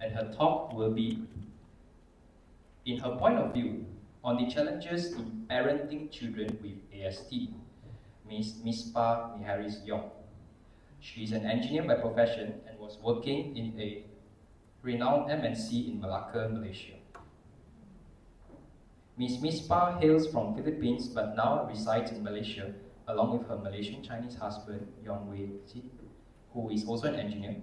and her talk will be, in her point of view, on the challenges in parenting children with ASD, Ms. Mispa Miharis Yong. She is an engineer by profession and was working in a renowned MNC in Malacca, Malaysia. Ms. Mispa hails from Philippines but now resides in Malaysia along with her Malaysian Chinese husband, Yong Wei Jin, who is also an engineer.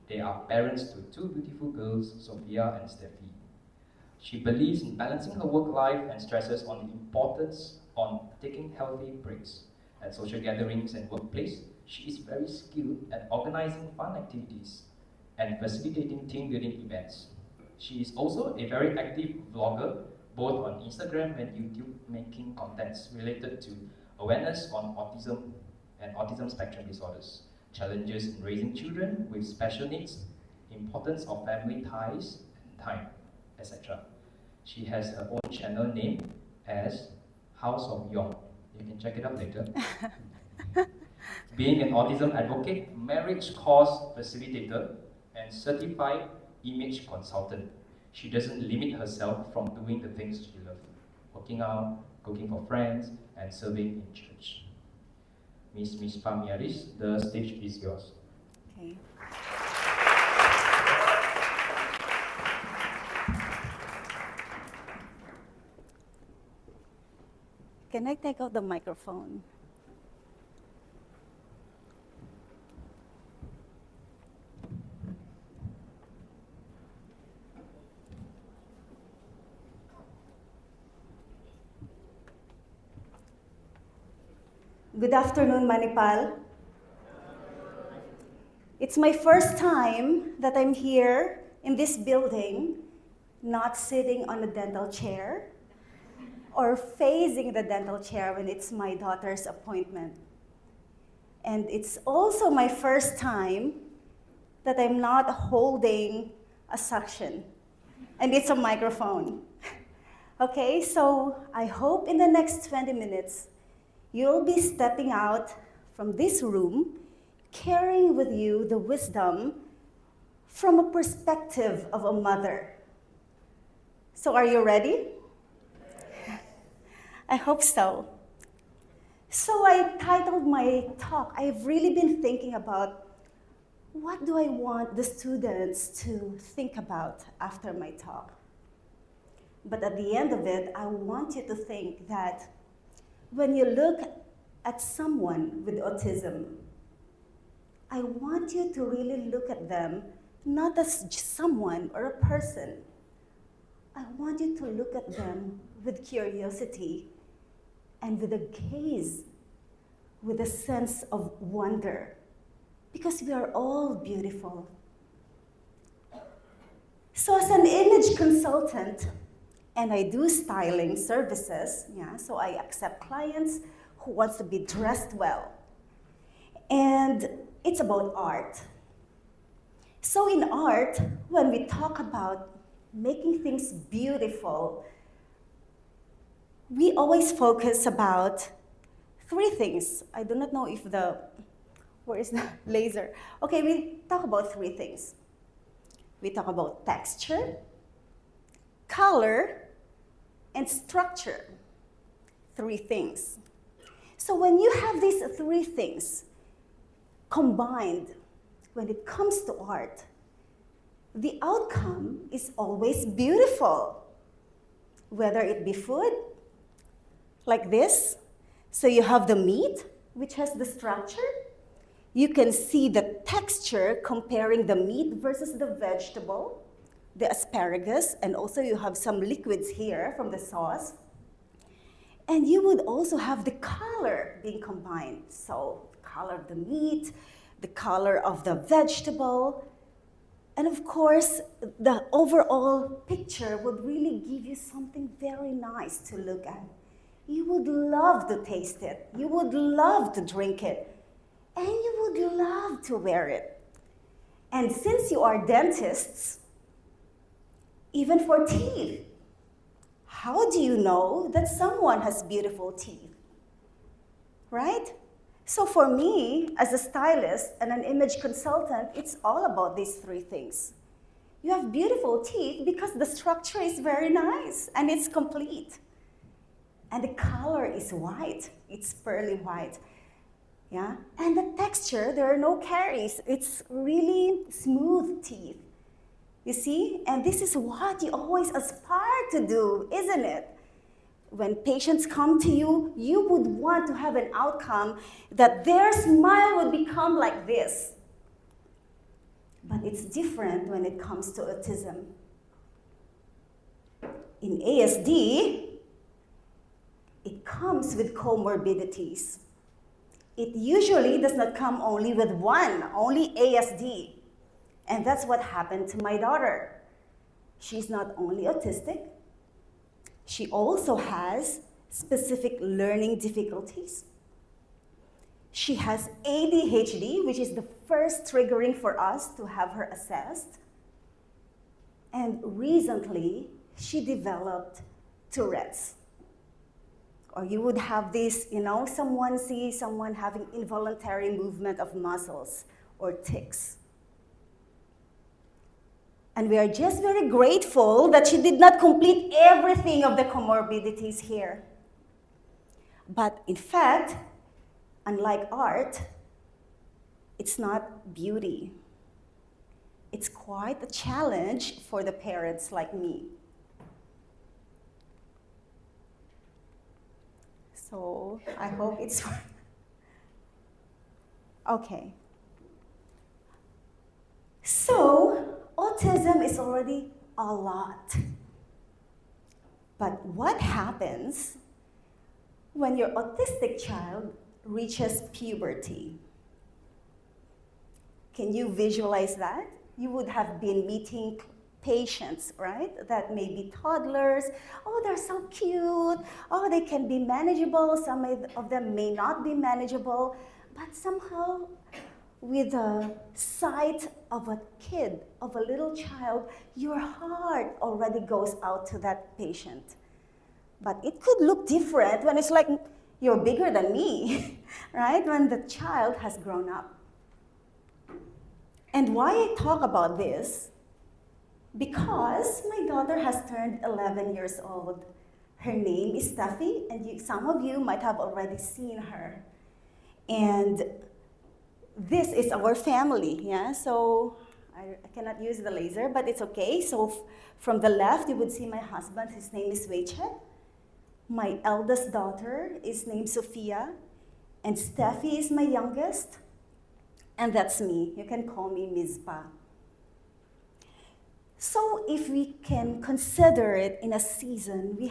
They are parents to two beautiful girls, Sophia and Steffi. She believes in balancing her work life and stresses on the importance on taking healthy breaks. At social gatherings and workplace, she is very skilled at organizing fun activities and facilitating team building events. She is also a very active vlogger, both on Instagram and YouTube, making contents related to awareness on autism and autism spectrum disorders, challenges in raising children with special needs, importance of family ties and time, etc. She has her own channel named as House of Yong. You can check it out later. Being an autism advocate, marriage course facilitator, and certified image consultant, she doesn't limit herself from doing the things she loves, working out, cooking for friends, and serving in church. Miss Pamiaris, the stage is yours. Okay. Can I take out the microphone? Good afternoon, Manipal. It's my first time that I'm here in this building, not sitting on a dental chair or facing the dental chair when it's my daughter's appointment. And it's also my first time that I'm not holding a suction, and it's a microphone. Okay, so I hope in the next 20 minutes, you'll be stepping out from this room, carrying with you the wisdom from a perspective of a mother. So are you ready? I hope so. So I titled my talk, I've really been thinking about what do I want the students to think about after my talk. But at the end of it, I want you to think that when you look at someone with autism, I want you to really look at them not as just someone or a person. I want you to look at them with curiosity and with a gaze, with a sense of wonder, because we are all beautiful. So as an image consultant, and I do styling services, so I accept clients who wants to be dressed well. And it's about art. So in art, when we talk about making things beautiful, we always focus about three things. I do not know if where is the laser? Okay, we talk about three things. We talk about texture, color, and structure. Three things. So when you have these three things combined, when it comes to art, the outcome is always beautiful. Whether it be food, like this, so you have the meat, which has the structure. You can see the texture comparing the meat versus the vegetable, the asparagus, and also you have some liquids here from the sauce. And you would also have the color being combined. So the color of the meat, the color of the vegetable, and of course, the overall picture would really give you something very nice to look at. You would love to taste it. You would love to drink it. And you would love to wear it. And since you are dentists, even for teeth, how do you know that someone has beautiful teeth? Right? So for me, as a stylist and an image consultant, it's all about these three things. You have beautiful teeth because the structure is very nice and it's complete. And the color is white. It's pearly white. Yeah? And the texture, there are no caries. It's really smooth teeth. You see? And this is what you always aspire to do, isn't it? When patients come to you, you would want to have an outcome that their smile would become like this. But it's different when it comes to autism. In ASD, it comes with comorbidities. It usually does not come only with one, only ASD. And that's what happened to my daughter. She's not only autistic, she also has specific learning difficulties. She has ADHD, which is the first triggering for us to have her assessed. And recently, she developed Tourette's. Or you would have this, someone sees someone having involuntary movement of muscles or tics. And we are just very grateful that she did not complete everything of the comorbidities here. But in fact, unlike art, it's not beauty. It's quite a challenge for the parents like me. So I hope it's okay. So autism is already a lot. But what happens when your autistic child reaches puberty? Can you visualize that? You would have been meeting patients, right? That may be toddlers. Oh, they're so cute. Oh, they can be manageable. Some of them may not be manageable. But somehow, with the sight of a kid, of a little child, your heart already goes out to that patient. But it could look different when it's like, you're bigger than me, right? When the child has grown up. And why I talk about this? Because my daughter has turned 11 years old. Her name is Steffi, and some of you might have already seen her. And this is our family, yeah? So I cannot use the laser, but it's okay. So from the left, you would see my husband. His name is Wei-Chet. My eldest daughter is named Sophia, and Steffi is my youngest. And that's me. You can call me Mizpa. So if we can consider it in a season, we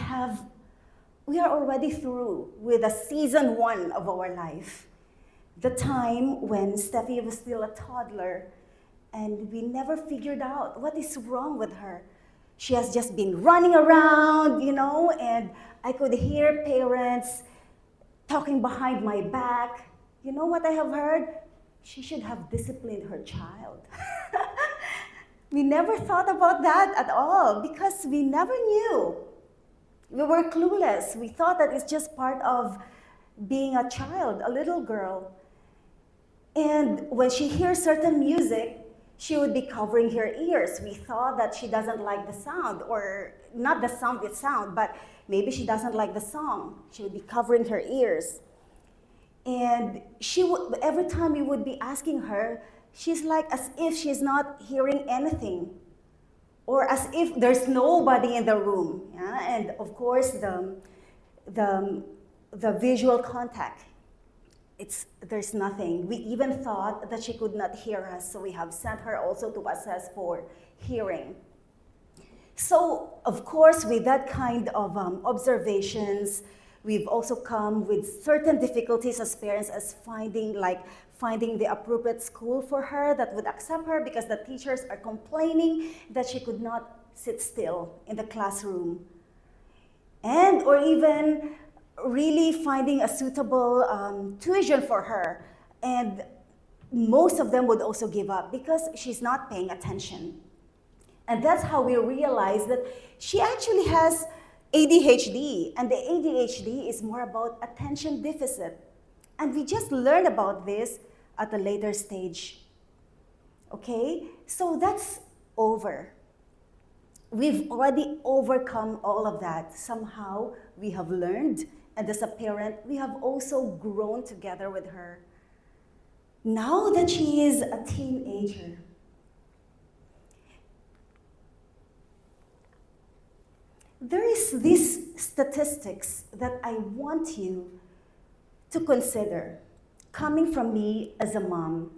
are already through with a season 1 of our life. The time when Steffi was still a toddler, and we never figured out what is wrong with her. She has just been running around, and I could hear parents talking behind my back. You know what I have heard? She should have disciplined her child. We never thought about that at all because we never knew. We were clueless. We thought that it's just part of being a child, a little girl. And when she hears certain music, she would be covering her ears. We thought that she doesn't like the sound, or not the sound itself, but maybe she doesn't like the song. She would be covering her ears. And every time we would be asking her, she's like as if she's not hearing anything, or as if there's nobody in the room. Yeah? And of course, the visual contact, there's nothing. We even thought that she could not hear us, so we have sent her also to assess for hearing. So, of course, with that kind of observations, we've also come with certain difficulties as parents, as finding the appropriate school for her that would accept her, because the teachers are complaining that she could not sit still in the classroom. Or even really finding a suitable tuition for her. And most of them would also give up because she's not paying attention. And that's how we realized that she actually has ADHD, and the ADHD is more about attention deficit. And we just learned about this at a later stage. Okay? So that's over. we've already overcome all of that. Somehow we have learned, and as a parent, we have also grown together with her. Now that she is a teenager, there is these statistics that I want you to consider, coming from me as a mom.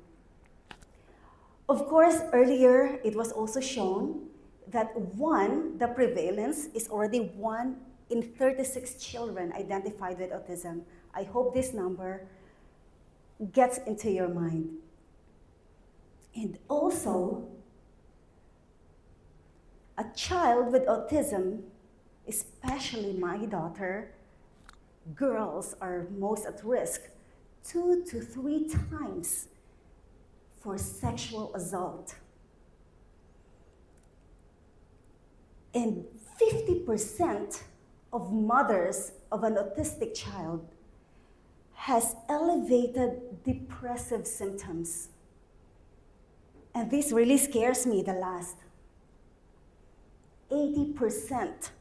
Of course, earlier it was also shown that the prevalence is already 1 in 36 children identified with autism. I hope this number gets into your mind. And also, a child with autism, especially my daughter, girls are most at risk 2 to 3 times for sexual assault. And 50% of mothers of an autistic child has elevated depressive symptoms. And this really scares me, the last. 80%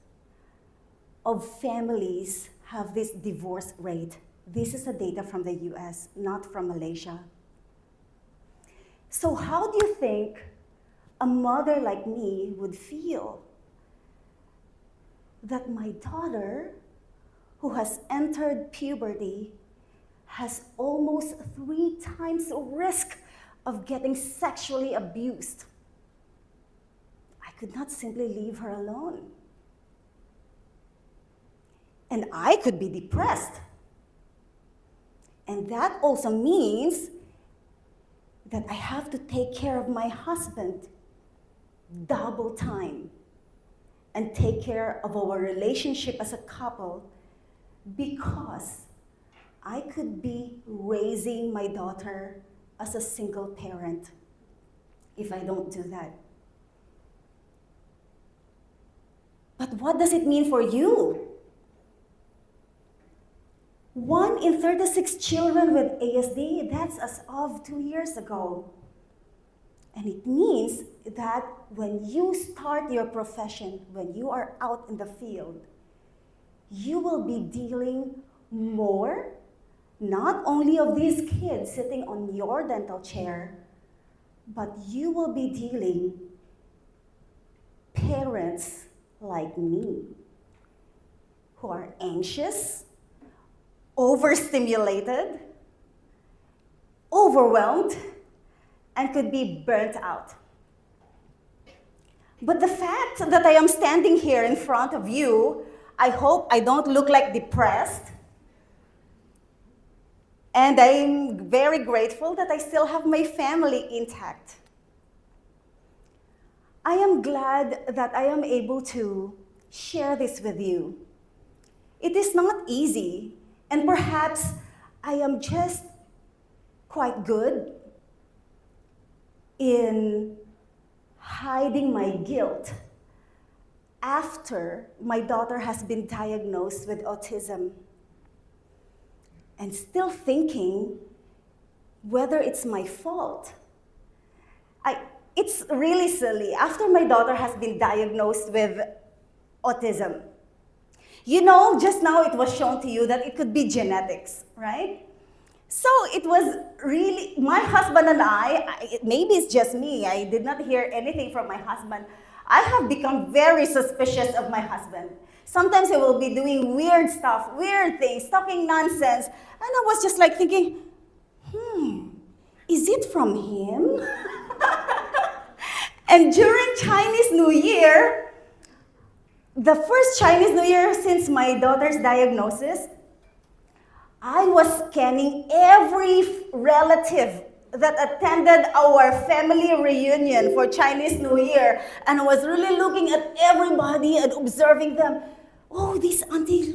of families have this divorce rate. This is the data from the US, not from Malaysia. So how do you think a mother like me would feel that my daughter, who has entered puberty, has almost 3 times the risk of getting sexually abused? I could not simply leave her alone. And I could be depressed. And that also means that I have to take care of my husband double time and take care of our relationship as a couple, because I could be raising my daughter as a single parent if I don't do that. But what does it mean for you? 1 in 36 children with ASD, that's as of 2 years ago. And it means that when you start your profession, when you are out in the field, you will be dealing more, not only of these kids sitting on your dental chair, but you will be dealing parents like me who are anxious, overstimulated, overwhelmed, and could be burnt out. But the fact that I am standing here in front of you, I hope I don't look like depressed. And I'm very grateful that I still have my family intact. I am glad that I am able to share this with you. It is not easy, and perhaps I am just quite good in hiding my guilt after my daughter has been diagnosed with autism, and still thinking whether it's my fault. It's really silly. After my daughter has been diagnosed with autism, you know, just now it was shown to you that it could be genetics, right? So it was really, my husband and maybe it's just me, I did not hear anything from my husband. I have become very suspicious of my husband. Sometimes he will be doing weird stuff, weird things, talking nonsense. And I was just like thinking, is it from him? And during Chinese New Year, the first Chinese New Year since my daughter's diagnosis, I was scanning every relative that attended our family reunion for Chinese New Year. And I was really looking at everybody and observing them. Oh, this auntie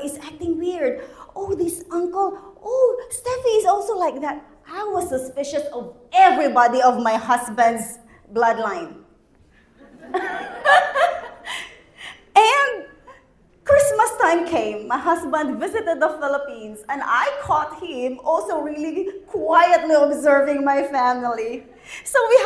is acting weird. Oh, this uncle, oh, Steffi is also like that. I was suspicious of everybody of my husband's bloodline. And Christmas time came. My husband visited the Philippines, and I caught him also really quietly observing my family. So we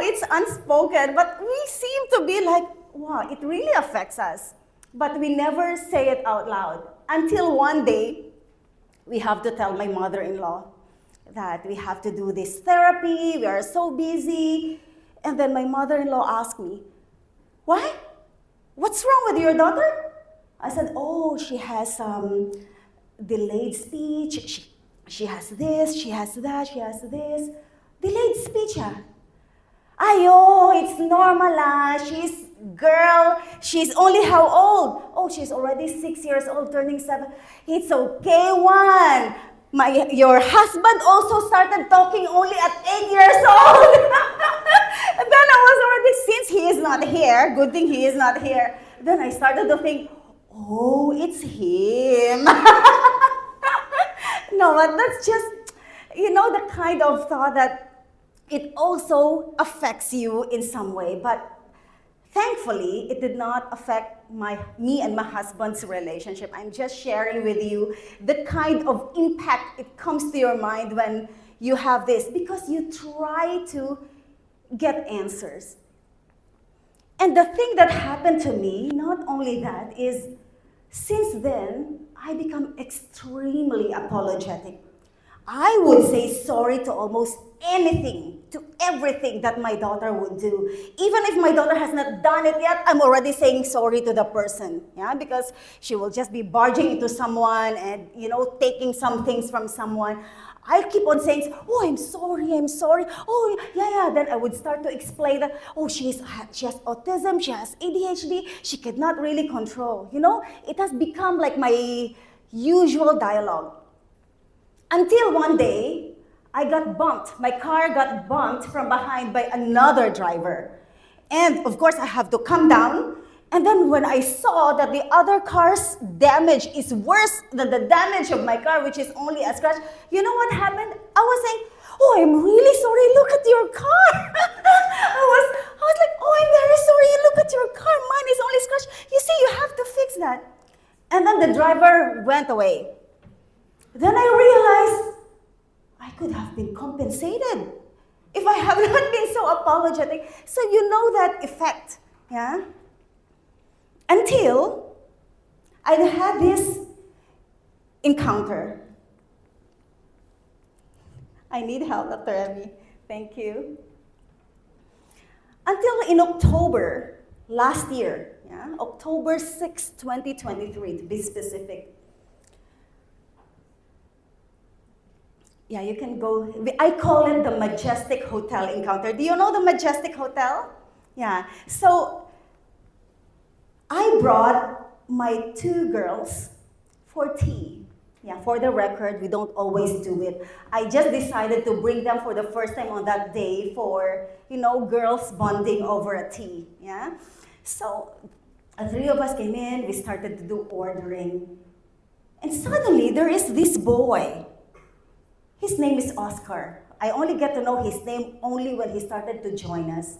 It's unspoken, but we seem to be like, wow, it really affects us. But we never say it out loud until one day we have to tell my mother-in-law that we have to do this therapy, we are so busy. And then my mother-in-law asked me, why? What's wrong with your daughter? I said, oh, she has delayed speech. She has this, she has that, she has this. Delayed speech, ah. Ayo, it's normal ah. She's only how old? Oh, she's already 6 years old, turning 7. It's okay, Juan. Your husband also started talking only at 8 years old. And then I was already, since he is not here, good thing he is not here, then I started to think, oh, it's him. No, but that's just, the kind of thought that it also affects you in some way. But thankfully, it did not affect me and my husband's relationship. I'm just sharing with you the kind of impact it comes to your mind when you have this, because you try to get answers. And the thing that happened to me, not only that, is since then, I become extremely apologetic. I would say sorry to almost anything, to everything that my daughter would do. Even if my daughter has not done it yet, I'm already saying sorry to the person, yeah, because she will just be barging into someone and, taking some things from someone. I keep on saying, oh, I'm sorry. Oh, yeah. Then I would start to explain that, oh, she has autism, she has ADHD, she cannot really control. It has become like my usual dialogue. Until one day, I got bumped. My car got bumped from behind by another driver. And of course, I have to come down. And then when I saw that the other car's damage is worse than the damage of my car, which is only a scratch, you know what happened? I was saying, oh, I'm really sorry, look at your car. I was like, oh, I'm very sorry, look at your car, mine is only scratched. You see, you have to fix that. And then the driver went away. Then I realized I could have been compensated if I have not been so apologetic. So you know that effect, yeah? Until I had this encounter. I need help, Dr. Emmy. Thank you. Until in October last year, yeah? October 6, 2023, to be specific. Yeah, you can go. I call it the Majestic Hotel encounter. Do you know the Majestic Hotel? Yeah. So I brought my 2 girls for tea. Yeah, for the record, we don't always do it. I just decided to bring them for the first time on that day for, girls bonding over a tea. Yeah. So 3 of us came in, we started to do ordering. And suddenly there is this boy. His name is Oscar. I only get to know his name only when he started to join us.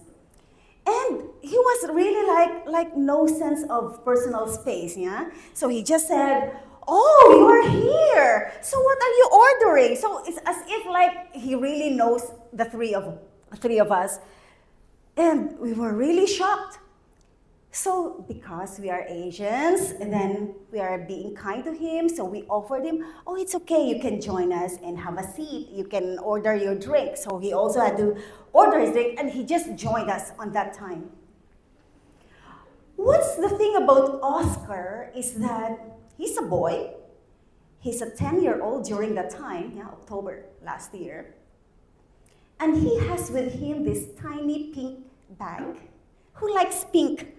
And he was really like no sense of personal space, yeah? So he just said, oh, you are here. So what are you ordering? So it's as if like he really knows the three of us. And we were really shocked. So because we are Asians, and then we are being kind to him, so we offered him, oh, it's okay, you can join us and have a seat. You can order your drink. So he also had to order his drink, and he just joined us on that time. What's the thing about Oscar is that he's a boy. He's a 10-year-old during that time, yeah, October last year. And he has with him this tiny pink bag. Who likes pink?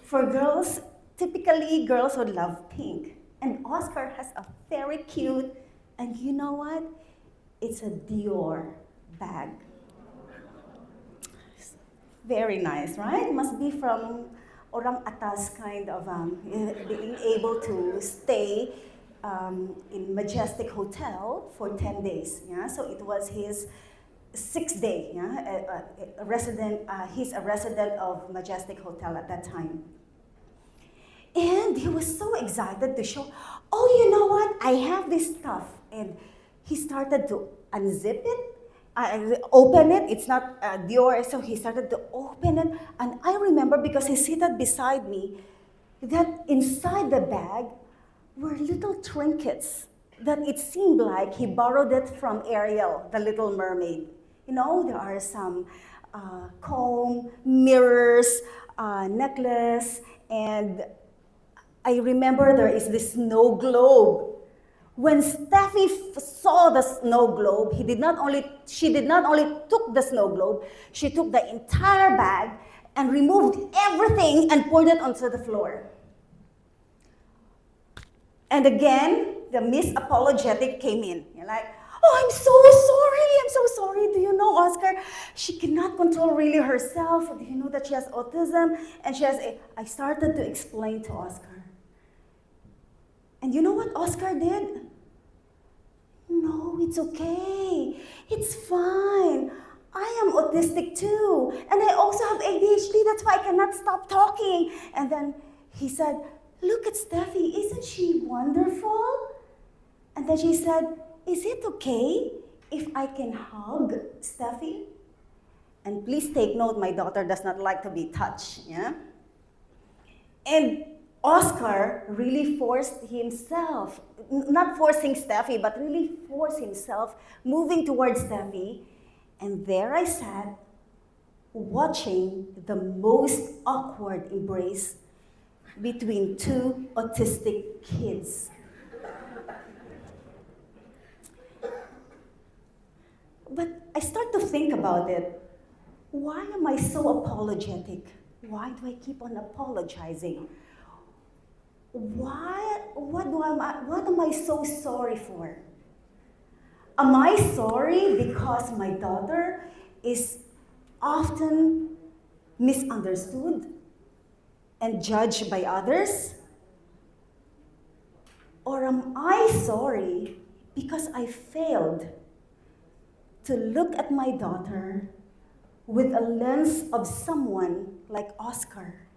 For girls, typically girls would love pink. And Oscar has a very cute, and you know what? It's a Dior bag. Very nice, right? Must be from orang atas kind of being able to stay in Majestic Hotel for 10 days. Yeah, so it was his 6th day. Yeah, a resident. He's a resident of Majestic Hotel at that time. And he was so excited to show, oh, you know what? I have this stuff. And he started to unzip it, I open it, it's not Dior, so he started to open it. And I remember, because he seated beside me, that inside the bag were little trinkets that it seemed like he borrowed it from Ariel, the Little Mermaid. You know, there are some comb, mirrors, necklace, and I remember there is this snow globe. When Steffi saw the snow globe, she did not only took the snow globe, she took the entire bag and removed everything and poured it onto the floor. And again, the Miss Apologetic came in. You're like, oh, I'm so sorry. Do you know, Oscar, she cannot control really herself. Do you know that she has autism? And I started to explain to Oscar. And you know what Oscar did? No, it's okay. It's fine. I am autistic too. And I also have ADHD. That's why I cannot stop talking. And then he said, look at Steffi. Isn't she wonderful? And then she said, is it okay if I can hug Steffi? And please take note, my daughter does not like to be touched. Yeah? And Oscar really forced himself, not forcing Steffi, but really forced himself, moving towards Steffi. And there I sat, watching the most awkward embrace between two autistic kids. But I start to think about it. Why am I so apologetic? Why do I keep on apologizing? What am I so sorry for? Am I sorry because my daughter is often misunderstood and judged by others? Or am I sorry because I failed to look at my daughter with a lens of someone like Oscar,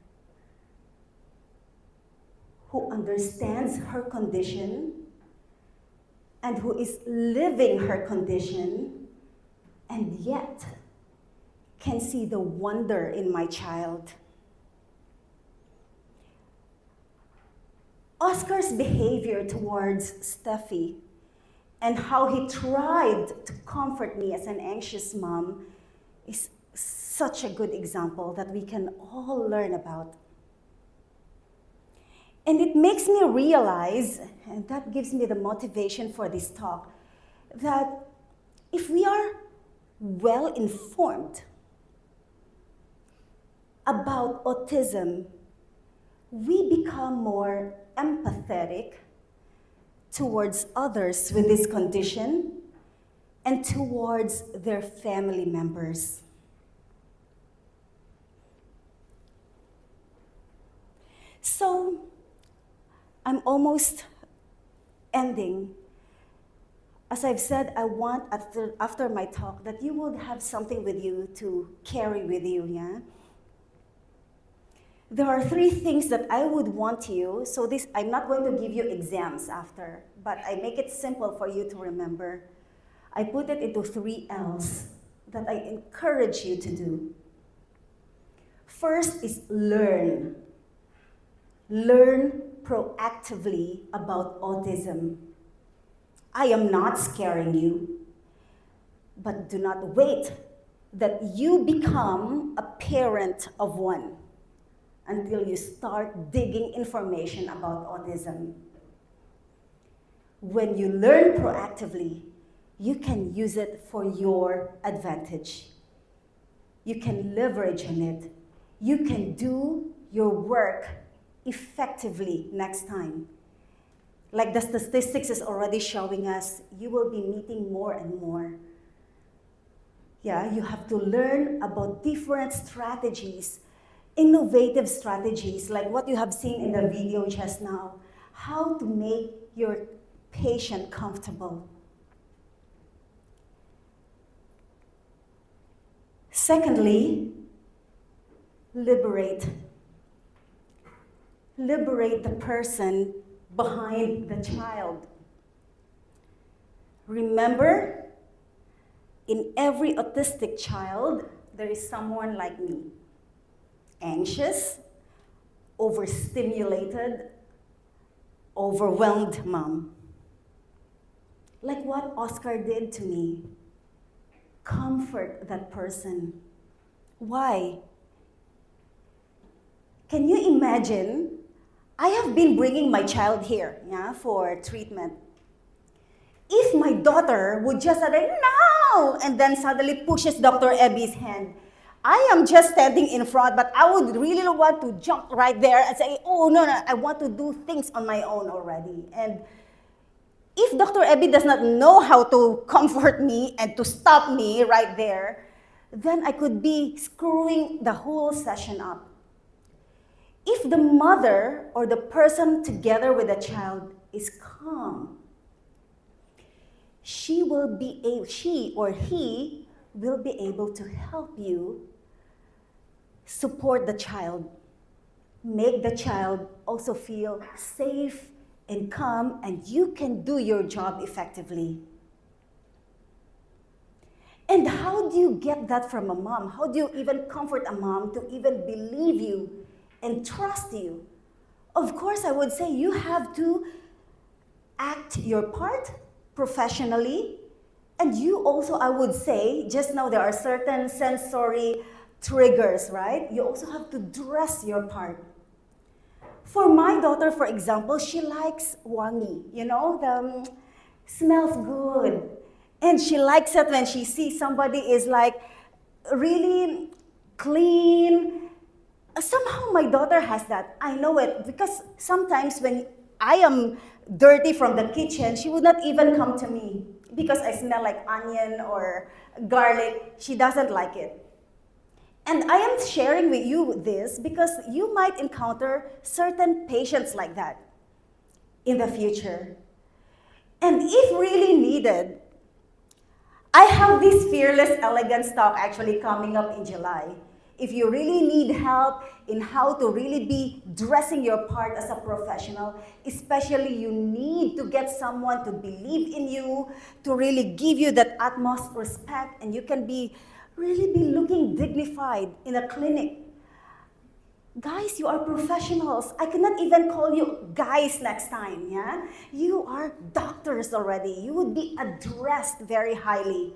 who understands her condition and who is living her condition, and yet can see the wonder in my child? Oscar's behavior towards Steffi and how he tried to comfort me as an anxious mom is such a good example that we can all learn about. And it makes me realize, and that gives me the motivation for this talk, that if we are well informed about autism, we become more empathetic towards others with this condition and towards their family members. So, I'm almost ending. As I've said, I want after my talk that you would have something with you to carry with you, yeah? There are 3 things that I would want you, so I'm not going to give you exams after, but I make it simple for you to remember. I put it into 3 L's that I encourage you to do. First is learn. Learn proactively about autism. I am not scaring you, but do not wait that you become a parent of one until you start digging information about autism. When you learn proactively, you can use it for your advantage. You can leverage on it. You can do your work effectively next time. Like the statistics is already showing us, you will be meeting more and more. Yeah, you have to learn about different strategies, innovative strategies, like what you have seen in the video just now, how to make your patient comfortable. Secondly, liberate. Liberate the person behind the child. Remember, in every autistic child, there is someone like me. Anxious, overstimulated, overwhelmed mom. Like what Oscar did to me. Comfort that person. Why? Can you imagine? I have been bringing my child here, yeah, for treatment. If my daughter would just say, no, and then suddenly pushes Dr. Ebby's hand, I am just standing in front, but I would really want to jump right there and say, oh, no, no, I want to do things on my own already. And if Dr. Ebby does not know how to comfort me and to stop me right there, then I could be screwing the whole session up. If the mother or the person together with the child is calm, she or he will be able to help you support the child, make the child also feel safe and calm, and you can do your job effectively. And how do you get that from a mom? How do you even comfort a mom to even believe you and trust you? Of course, I would say you have to act your part professionally. And you also, I would say, just now there are certain sensory triggers, right? You also have to dress your part. For my daughter, for example, she likes wangi, the smells good. And she likes it when she sees somebody is like really clean. Somehow my daughter has that. I know it because sometimes when I am dirty from the kitchen, she would not even come to me because I smell like onion or garlic. She doesn't like it. And I am sharing with you this because you might encounter certain patients like that in the future. And if really needed, I have this Fearless Elegance talk actually coming up in July. If you really need help in how to really be dressing your part as a professional, especially you need to get someone to believe in you, to really give you that utmost respect, and you can really be looking dignified in a clinic. Guys, you are professionals. I cannot even call you guys next time, yeah? You are doctors already. You would be addressed very highly.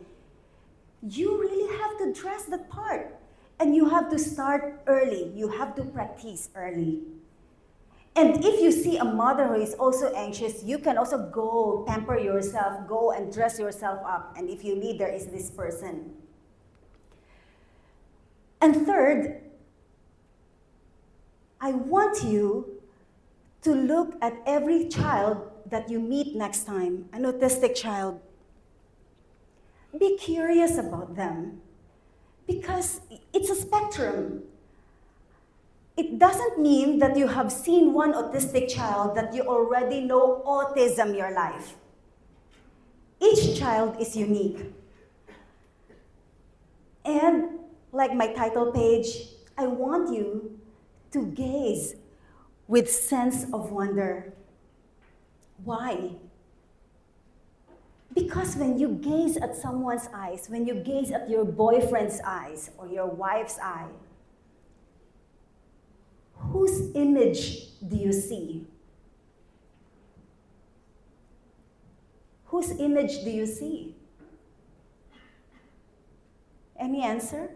You really have to dress that part. And you have to start early. You have to practice early. And if you see a mother who is also anxious, you can also go pamper yourself, go and dress yourself up. And if you need, there is this person. And third, I want you to look at every child that you meet next time, an autistic child. Be curious about them because it's a spectrum. It doesn't mean that you have seen one autistic child that you already know autism your life. Each child is unique. And like my title page, I want you to gaze with sense of wonder. Why? Because when you gaze at someone's eyes, when you gaze at your boyfriend's eyes or your wife's eye, whose image do you see? Whose image do you see? Any answer?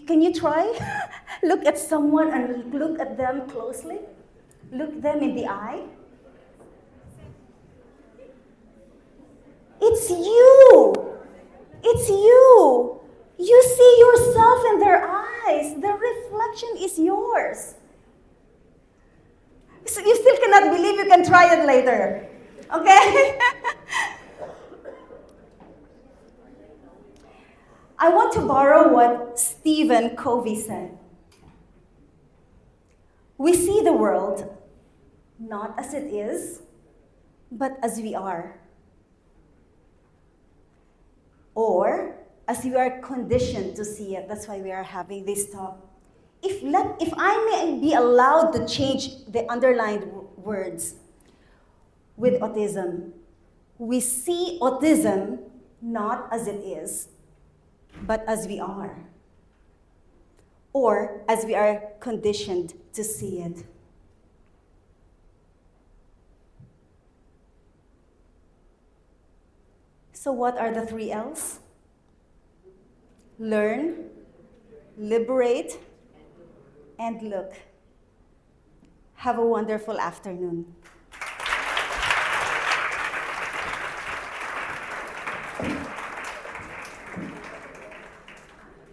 Can you try? Look at someone and look at them closely. Look them in the eye. It's you. It's you. You see yourself in their eyes. The reflection is yours. So you still cannot believe, you can try it later. Okay? I want to borrow what Stephen Covey said. We see the world not as it is, but as we are. Or as we are conditioned to see it. That's why we are having this talk. If I may be allowed to change the underlined words with autism, We see autism not as it is, but as we are, or as we are conditioned to see it. So, what are the 3 L's? Learn, liberate, and look. Have a wonderful afternoon.